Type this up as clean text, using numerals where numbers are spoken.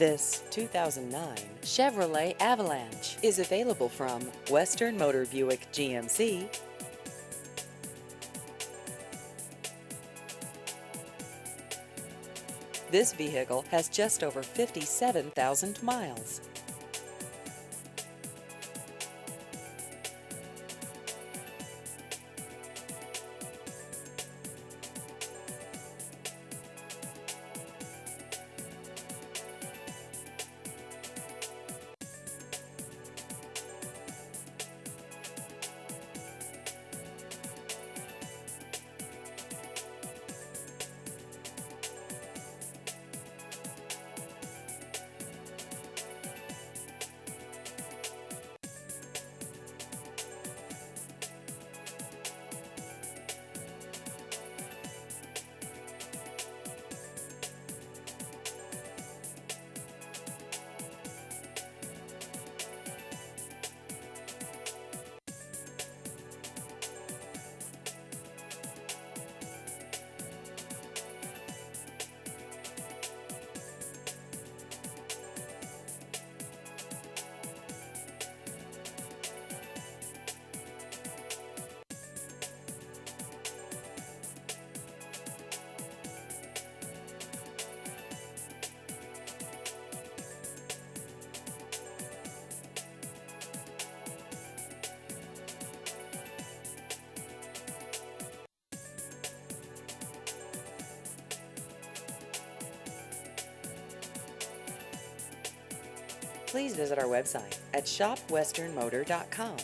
This 2009 Chevrolet Avalanche is available from Western Motor Buick GMC. This vehicle has just over 57,000 miles. Please visit our website at shopwesternmotor.com.